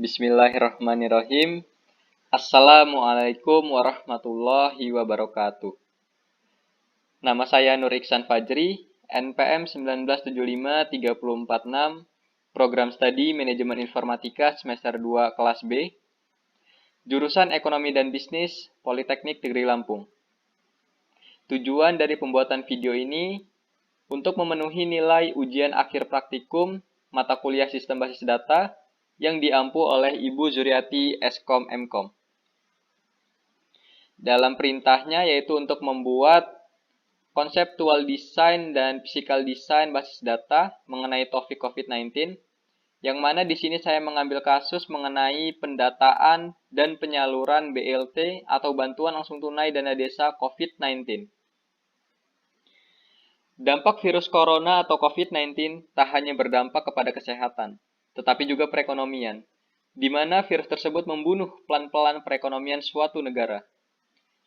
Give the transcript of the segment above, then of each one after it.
Bismillahirrahmanirrahim. Assalamualaikum warahmatullahi wabarakatuh. Nama saya Nur Iksan Fajri, NPM 1975346, Program Studi Manajemen Informatika Semester 2 Kelas B, Jurusan Ekonomi dan Bisnis, Politeknik Negeri Lampung. Tujuan dari pembuatan video ini untuk memenuhi nilai ujian akhir praktikum mata kuliah Sistem Basis Data yang diampu oleh Ibu Zuriati Eskom Mkom. Dalam perintahnya yaitu untuk membuat konseptual design dan physical design basis data mengenai topik COVID-19, yang mana di sini saya mengambil kasus mengenai pendataan dan penyaluran BLT atau bantuan langsung tunai dana desa COVID-19. Dampak virus corona atau COVID-19 tak hanya berdampak kepada kesehatan, tetapi juga perekonomian, di mana virus tersebut membunuh pelan-pelan perekonomian suatu negara.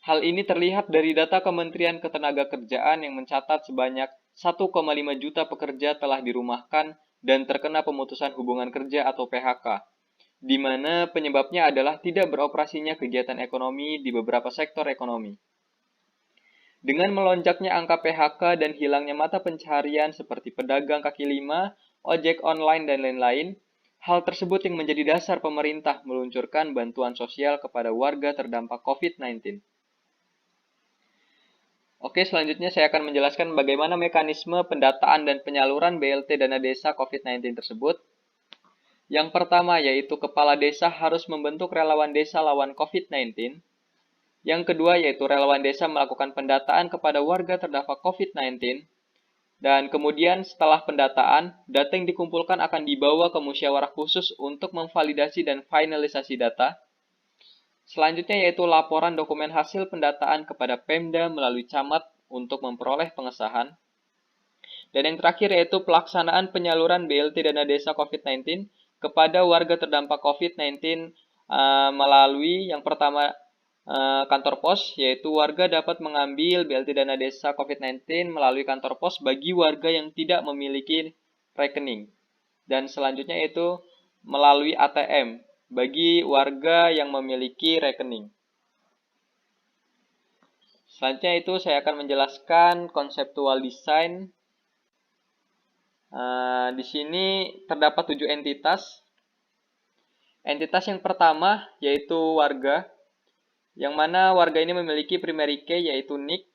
Hal ini terlihat dari data Kementerian Ketenagakerjaan yang mencatat sebanyak 1,5 juta pekerja telah dirumahkan dan terkena pemutusan hubungan kerja atau PHK, di mana penyebabnya adalah tidak beroperasinya kegiatan ekonomi di beberapa sektor ekonomi. Dengan melonjaknya angka PHK dan hilangnya mata pencaharian seperti pedagang kaki lima, ojek online, dan lain-lain, hal tersebut yang menjadi dasar pemerintah meluncurkan bantuan sosial kepada warga terdampak COVID-19. Oke, selanjutnya saya akan menjelaskan bagaimana mekanisme pendataan dan penyaluran BLT dana desa COVID-19 tersebut. Yang pertama yaitu kepala desa harus membentuk relawan desa lawan COVID-19. Yang kedua yaitu relawan desa melakukan pendataan kepada warga terdampak COVID-19. Dan kemudian setelah pendataan, data yang dikumpulkan akan dibawa ke musyawarah khusus untuk memvalidasi dan finalisasi data. Selanjutnya yaitu laporan dokumen hasil pendataan kepada Pemda melalui camat untuk memperoleh pengesahan. Dan yang terakhir yaitu pelaksanaan penyaluran BLT dana desa COVID-19 kepada warga terdampak COVID-19 melalui yang pertama kantor pos, yaitu warga dapat mengambil BLT dana desa COVID-19 melalui kantor pos bagi warga yang tidak memiliki rekening. Dan selanjutnya yaitu melalui ATM bagi warga yang memiliki rekening. Selanjutnya itu saya akan menjelaskan konseptual design. Di sini terdapat 7 entitas. Entitas yang pertama yaitu warga, yang mana warga ini memiliki primary key yaitu NIK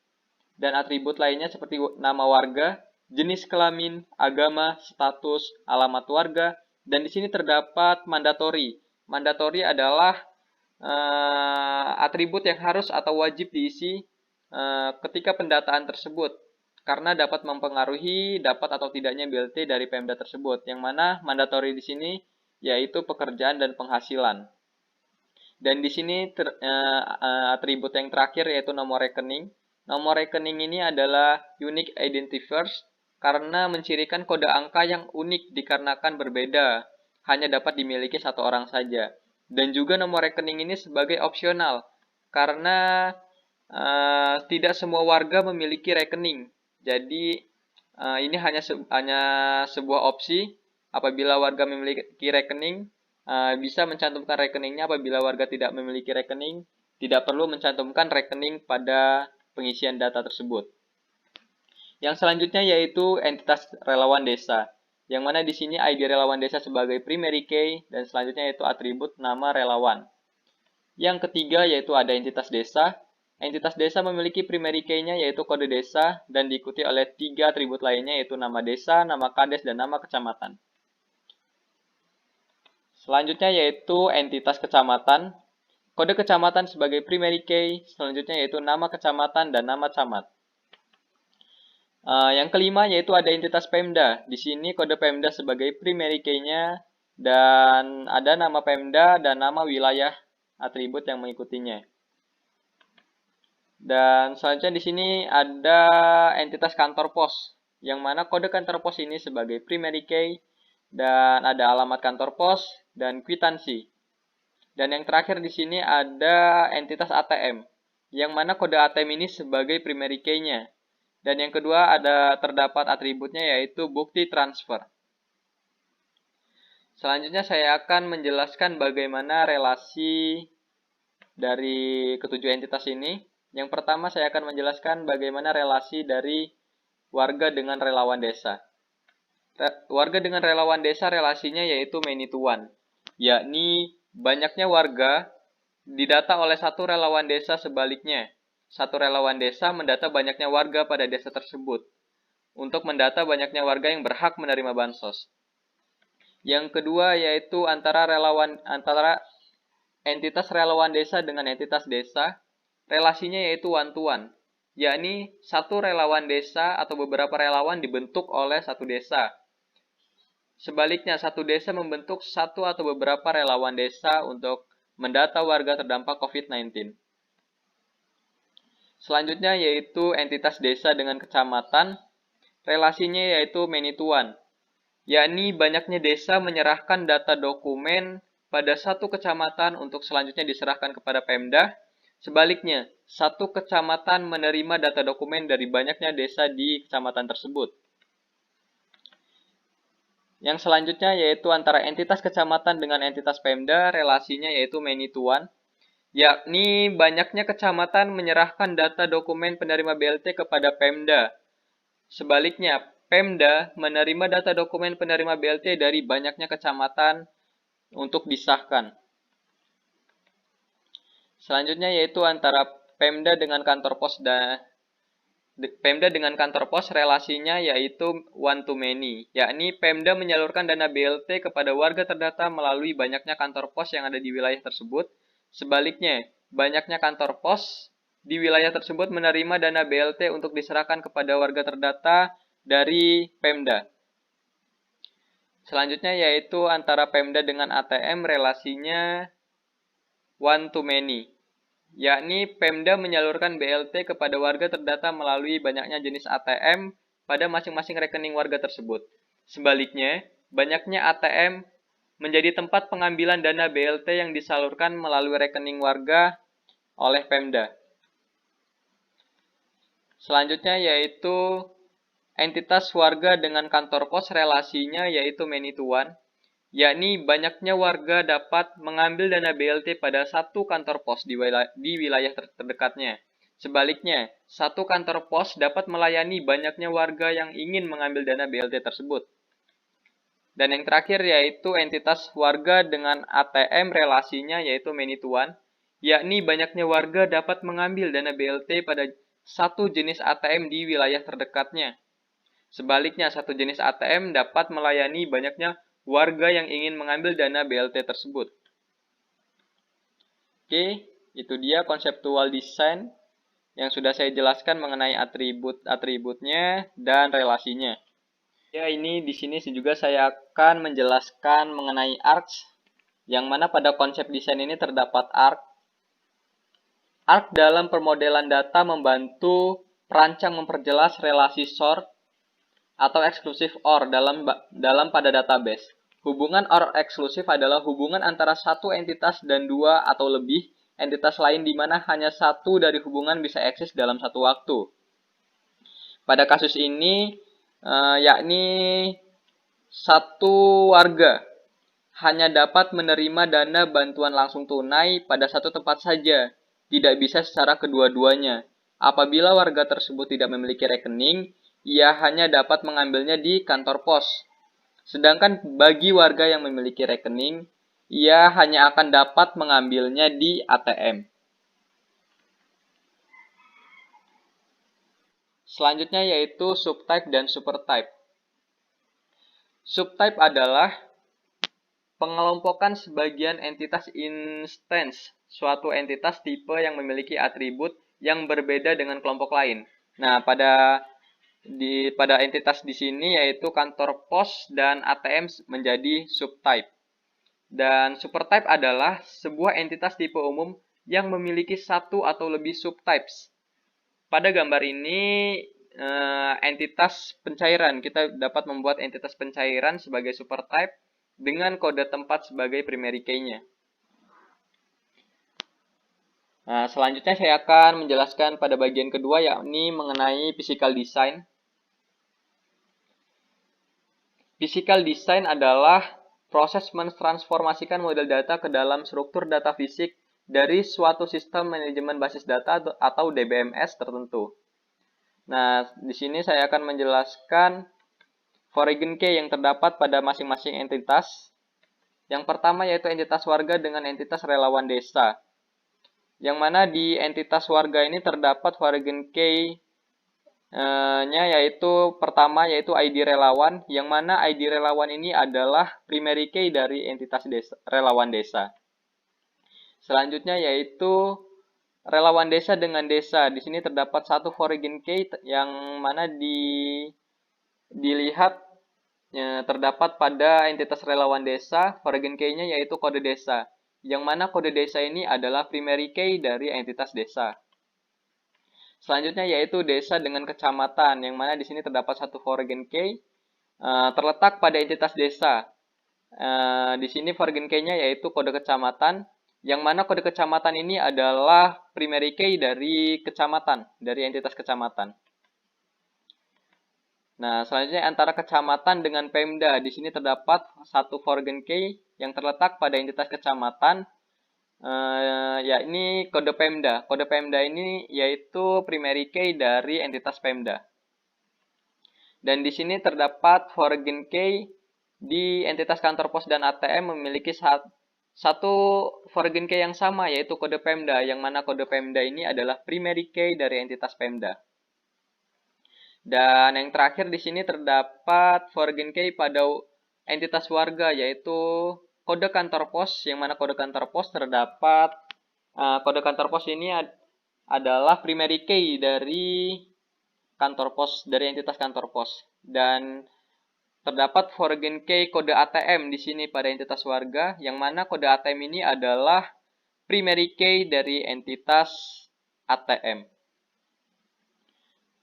dan atribut lainnya seperti nama warga, jenis kelamin, agama, status, alamat warga, dan di sini terdapat mandatory. Mandatory adalah atribut yang harus atau wajib diisi ketika pendataan tersebut, karena dapat mempengaruhi dapat atau tidaknya BLT dari Pemda tersebut. Yang mana mandatory di sini yaitu pekerjaan dan penghasilan. Dan di sini atribut yang terakhir yaitu nomor rekening. Nomor rekening ini adalah unique identifiers karena mencirikan kode angka yang unik dikarenakan berbeda, hanya dapat dimiliki satu orang saja. Dan juga nomor rekening ini sebagai opsional karena tidak semua warga memiliki rekening. Jadi ini hanya sebuah opsi. Apabila warga memiliki rekening, bisa mencantumkan rekeningnya. Apabila warga tidak memiliki rekening, tidak perlu mencantumkan rekening pada pengisian data tersebut. Yang selanjutnya yaitu entitas relawan desa, yang mana di sini ID relawan desa sebagai primary key, dan selanjutnya yaitu atribut nama relawan. Yang ketiga yaitu ada entitas desa. Entitas desa memiliki primary key-nya yaitu kode desa dan diikuti oleh 3 atribut lainnya yaitu nama desa, nama kades, dan nama kecamatan. Selanjutnya yaitu entitas kecamatan. Kode kecamatan sebagai primary key, selanjutnya yaitu nama kecamatan dan nama camat. Yang kelima yaitu ada entitas Pemda. Di sini kode Pemda sebagai primary key-nya dan ada nama Pemda dan nama wilayah atribut yang mengikutinya. Dan selanjutnya di sini ada entitas kantor pos, yang mana kode kantor pos ini sebagai primary key dan ada alamat kantor pos dan kwitansi. Dan yang terakhir di sini ada entitas ATM, yang mana kode ATM ini sebagai primary key-nya. Dan yang kedua ada terdapat atributnya yaitu bukti transfer. Selanjutnya saya akan menjelaskan bagaimana relasi dari ketujuh entitas ini. Yang pertama saya akan menjelaskan bagaimana relasi dari warga dengan relawan desa. Warga dengan relawan desa relasinya yaitu many to one, yakni banyaknya warga didata oleh satu relawan desa, sebaliknya satu relawan desa mendata banyaknya warga pada desa tersebut untuk mendata banyaknya warga yang berhak menerima bansos. Yang kedua yaitu antara entitas relawan desa dengan entitas desa, relasinya yaitu one to one, yakni satu relawan desa atau beberapa relawan dibentuk oleh satu desa. Sebaliknya, satu desa membentuk satu atau beberapa relawan desa untuk mendata warga terdampak COVID-19. Selanjutnya yaitu entitas desa dengan kecamatan, relasinya yaitu many to one, yakni banyaknya desa menyerahkan data dokumen pada satu kecamatan untuk selanjutnya diserahkan kepada Pemda. Sebaliknya, satu kecamatan menerima data dokumen dari banyaknya desa di kecamatan tersebut. Yang selanjutnya yaitu antara entitas kecamatan dengan entitas Pemda, relasinya yaitu many to one, yakni banyaknya kecamatan menyerahkan data dokumen penerima BLT kepada Pemda. Sebaliknya, Pemda menerima data dokumen penerima BLT dari banyaknya kecamatan untuk disahkan. Selanjutnya yaitu antara Pemda dengan kantor pos relasinya yaitu one to many, yakni Pemda menyalurkan dana BLT kepada warga terdata melalui banyaknya kantor pos yang ada di wilayah tersebut. Sebaliknya, banyaknya kantor pos di wilayah tersebut menerima dana BLT untuk diserahkan kepada warga terdata dari Pemda. Selanjutnya yaitu antara Pemda dengan ATM, relasinya one to many, yakni Pemda menyalurkan BLT kepada warga terdata melalui banyaknya jenis ATM pada masing-masing rekening warga tersebut. Sebaliknya, banyaknya ATM menjadi tempat pengambilan dana BLT yang disalurkan melalui rekening warga oleh Pemda. Selanjutnya yaitu entitas warga dengan kantor pos, relasinya yaitu many to one, yakni banyaknya warga dapat mengambil dana BLT pada satu kantor pos di wilayah terdekatnya. Sebaliknya, satu kantor pos dapat melayani banyaknya warga yang ingin mengambil dana BLT tersebut. Dan yang terakhir yaitu entitas warga dengan ATM, relasinya yaitu many to one, yakni banyaknya warga dapat mengambil dana BLT pada satu jenis ATM di wilayah terdekatnya. Sebaliknya, satu jenis ATM dapat melayani banyaknya warga yang ingin mengambil dana BLT tersebut. Oke, itu dia konseptual design yang sudah saya jelaskan mengenai atribut-atributnya dan relasinya. Ya, ini di sini juga saya akan menjelaskan mengenai ARCS, yang mana pada konsep desain ini terdapat ARC. ARC dalam permodelan data membantu perancang memperjelas relasi sort atau exclusive OR dalam pada database. Hubungan OR eksklusif adalah hubungan antara satu entitas dan dua atau lebih entitas lain di mana hanya satu dari hubungan bisa eksis dalam satu waktu. Pada kasus ini, yakni satu warga hanya dapat menerima dana bantuan langsung tunai pada satu tempat saja, tidak bisa secara kedua-duanya. Apabila warga tersebut tidak memiliki rekening, ia hanya dapat mengambilnya di kantor pos. Sedangkan bagi warga yang memiliki rekening, ia hanya akan dapat mengambilnya di ATM. Selanjutnya yaitu subtype dan supertype. Subtype adalah pengelompokan sebagian entitas instance suatu entitas tipe yang memiliki atribut yang berbeda dengan kelompok lain. Nah, pada entitas di sini yaitu kantor pos dan ATM menjadi subtype. Dan supertype adalah sebuah entitas tipe umum yang memiliki satu atau lebih subtypes. Pada gambar ini entitas pencairan, kita dapat membuat entitas pencairan sebagai supertype dengan kode tempat sebagai primary key-nya. Nah, selanjutnya saya akan menjelaskan pada bagian kedua, yakni mengenai physical design. Physical design adalah proses mentransformasikan model data ke dalam struktur data fisik dari suatu sistem manajemen basis data atau DBMS tertentu. Nah, di sini saya akan menjelaskan foreign key yang terdapat pada masing-masing entitas. Yang pertama yaitu entitas warga dengan entitas relawan desa. Yang mana di entitas warga ini terdapat foreign key yaitu pertama yaitu ID relawan, yang mana ID relawan ini adalah primary key dari entitas relawan desa. Selanjutnya yaitu relawan desa dengan desa. Di sini terdapat satu foreign key yang mana dilihat terdapat pada entitas relawan desa, foreign key-nya yaitu kode desa, yang mana kode desa ini adalah primary key dari entitas desa. Selanjutnya yaitu desa dengan kecamatan, yang mana di sini terdapat satu foreign key terletak pada entitas desa. Di sini foreign key-nya yaitu kode kecamatan, yang mana kode kecamatan ini adalah primary key dari kecamatan, dari entitas kecamatan. Nah, selanjutnya antara kecamatan dengan Pemda, di sini terdapat satu foreign key yang terletak pada entitas kecamatan. Ya ini kode Pemda. Kode Pemda ini yaitu primary key dari entitas Pemda. Dan di sini terdapat foreign key di entitas kantor pos dan ATM memiliki satu foreign key yang sama yaitu kode Pemda, yang mana kode Pemda ini adalah primary key dari entitas Pemda. Dan yang terakhir di sini terdapat foreign key pada entitas warga yaitu kode kantor pos, yang mana kode kantor pos terdapat kode kantor pos ini adalah primary key dari kantor pos, dari entitas kantor pos. Dan terdapat foreign key kode ATM di sini pada entitas warga, yang mana kode ATM ini adalah primary key dari entitas ATM.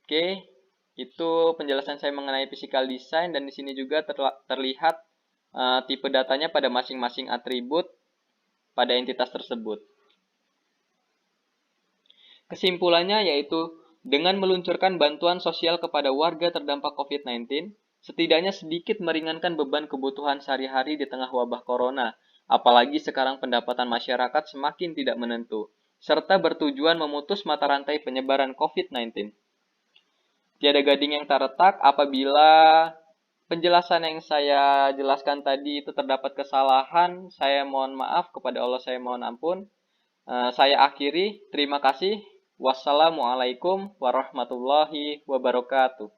Oke, itu penjelasan saya mengenai physical design, dan di sini juga terlihat tipe datanya pada masing-masing atribut pada entitas tersebut. Kesimpulannya yaitu dengan meluncurkan bantuan sosial kepada warga terdampak COVID-19, setidaknya sedikit meringankan beban kebutuhan sehari-hari di tengah wabah corona, apalagi sekarang pendapatan masyarakat semakin tidak menentu, serta bertujuan memutus mata rantai penyebaran COVID-19. Tiada gading yang tak retak. Apabila penjelasan yang saya jelaskan tadi itu terdapat kesalahan, saya mohon maaf, kepada Allah saya mohon ampun. Saya akhiri. Terima kasih. Wassalamualaikum warahmatullahi wabarakatuh.